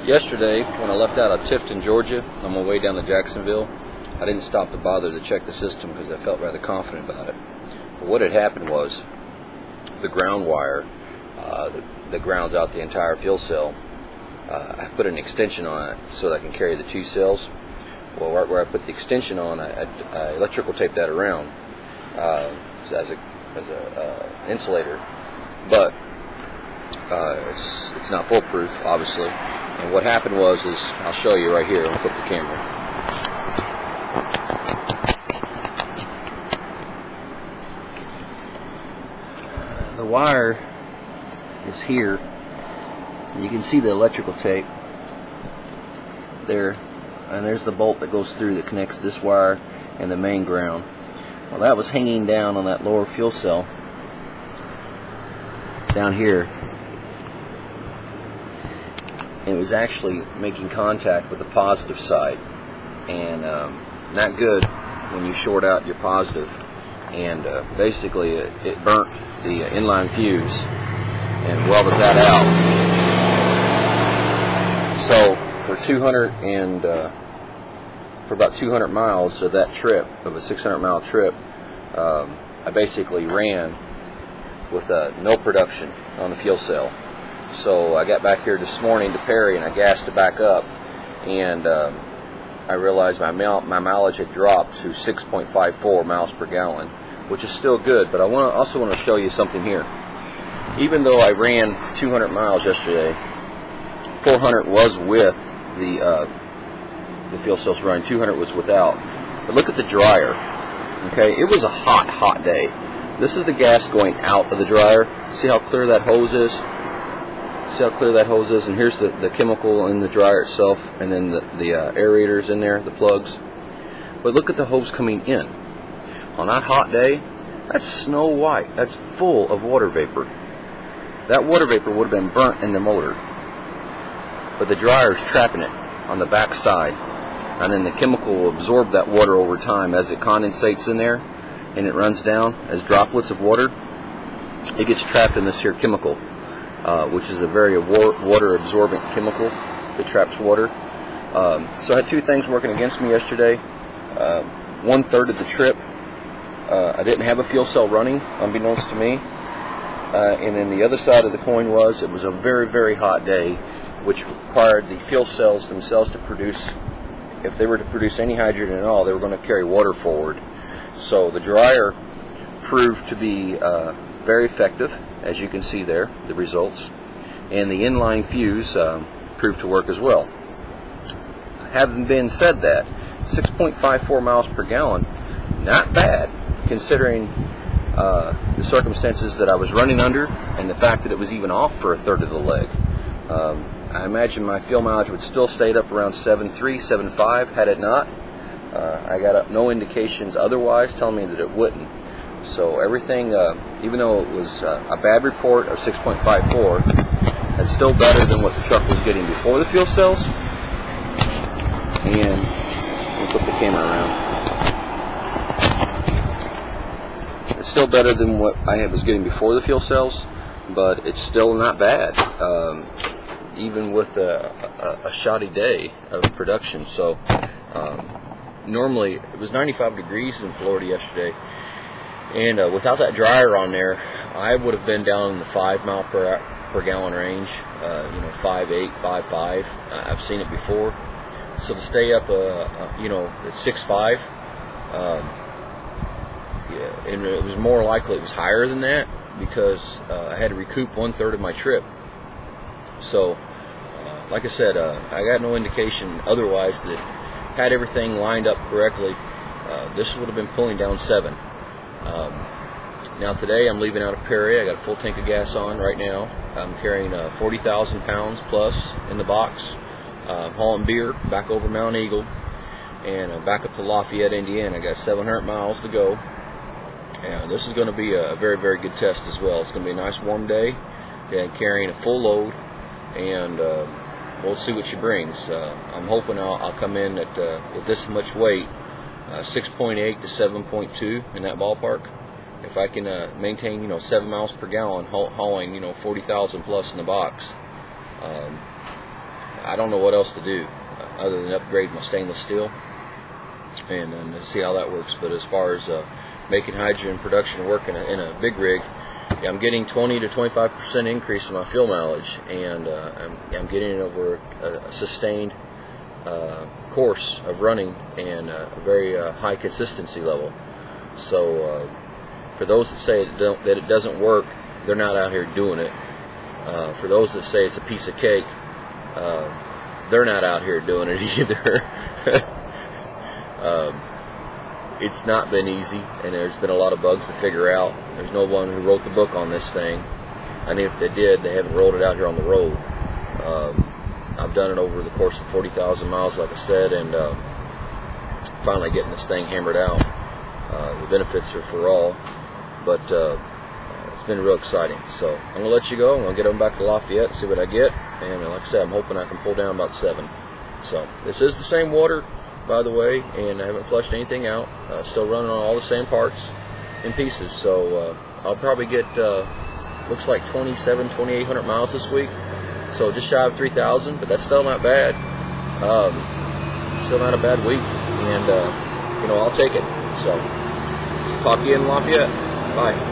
Yesterday, when I left out of Tifton, Georgia, on my way down to Jacksonville, I didn't stop to bother to check the system because I felt rather confident about it. But what had happened was the ground wire that grounds out the entire fuel cell, I put an extension on it so that I can carry the two cells. Well, right where I put the extension on, I electrical taped that around as a insulator, but it's not foolproof, obviously. And what happened was, I'll show you right here. I'll flip the camera. The wire is here. You can see the electrical tape there, and there's the bolt that goes through that connects this wire and the main ground. Well, that was hanging down on that lower fuel cell down here. It was actually making contact with the positive side, and not good when you short out your positive. And basically it burnt the inline fuse and welded that out. So for about 200 miles of that trip, of a 600-mile trip, I basically ran with no production on the fuel cell. So I got back here this morning to Perry and I gassed it back up, and I realized my mileage had dropped to 6.54 miles per gallon, which is still good. But I also want to show you something here. Even though I ran 200 miles yesterday, 400 was with the fuel cells running, 200 was without. But look at the dryer. Okay, it was a hot day. This is the gas going out of the dryer. See how clear that hose is? See how clear that hose is? And here's the chemical in the dryer itself, and then the aerators in there, the plugs. But look at the hose coming in. On that hot day, that's snow white. That's full of water vapor. That water vapor would have been burnt in the motor, but the dryer is trapping it on the back side, and then the chemical will absorb that water over time as it condensates in there and it runs down as droplets of water. It gets trapped in this here chemical, which is a very water absorbent chemical that traps water. So I had two things working against me yesterday. 1/3 of the trip I didn't have a fuel cell running, unbeknownst to me. And then the other side of the coin was, it was a very hot day, which required the fuel cells themselves to produce, if they were to produce any hydrogen at all, they were going to carry water forward. So the dryer proved to be very effective, as you can see there, the results. And the inline fuse proved to work as well. Having been said that, 6.54 miles per gallon, not bad, considering the circumstances that I was running under and the fact that it was even off for 1/3 of the leg. I imagine my fuel mileage would still stayed up around 7.3, 7.5 had it not. I got no indications otherwise telling me that it wouldn't. So everything, even though it was a bad report of 6.54, that's still better than what the truck was getting before the fuel cells. And we'll flip the camera around. It's still better than what I was getting before the fuel cells, but it's still not bad, even with a shoddy day of production. So normally it was 95 degrees in Florida yesterday, and without that dryer on there, I would have been down in the 5 mile per gallon range, 5.8, 5.5. I've seen it before. So to stay up, at 6.5, yeah, and it was more likely it was higher than that, because I had to recoup 1/3 of my trip. So, like I said, I got no indication otherwise that had everything lined up correctly, this would have been pulling down 7. Now today I'm leaving out of Perry. I got a full tank of gas on right now. I'm carrying 40,000 pounds plus in the box, hauling beer back over Mount Eagle and back up to Lafayette, Indiana. I got 700 miles to go. And this is going to be a very good test as well. It's going to be a nice warm day, carrying a full load, and we'll see what she brings. I'm hoping I'll come in at with this much weight, 6.8 to 7.2 in that ballpark. If I can maintain 7 miles per gallon hauling 40,000 plus in the box, I don't know what else to do other than upgrade my stainless steel and see how that works. But as far as making hydrogen production work in a big rig, yeah, I'm getting 20 to 25% increase in my fuel mileage, and I'm getting it over a sustained course of running and a very high consistency level. So for those that say that it doesn't work, they're not out here doing it. For those that say it's a piece of cake, they're not out here doing it either. It's not been easy, and there's been a lot of bugs to figure out. There's no one who wrote the book on this thing, and if they did, they haven't rolled it out here on the road. I've done it over the course of 40,000 miles, like I said, and finally getting this thing hammered out. The benefits are for all, but it's been real exciting. So I'm going to let you go. I'm going to get them back to Lafayette, see what I get, and like I said, I'm hoping I can pull down about 7. So this is the same water, by the way, and I haven't flushed anything out. Still running on all the same parts in pieces. So I'll probably get looks like 2,800 miles this week, so just shy of 3,000, but that's still not bad. Still not a bad week, and you know, I'll take it. So talk to you in Lafayette. Bye.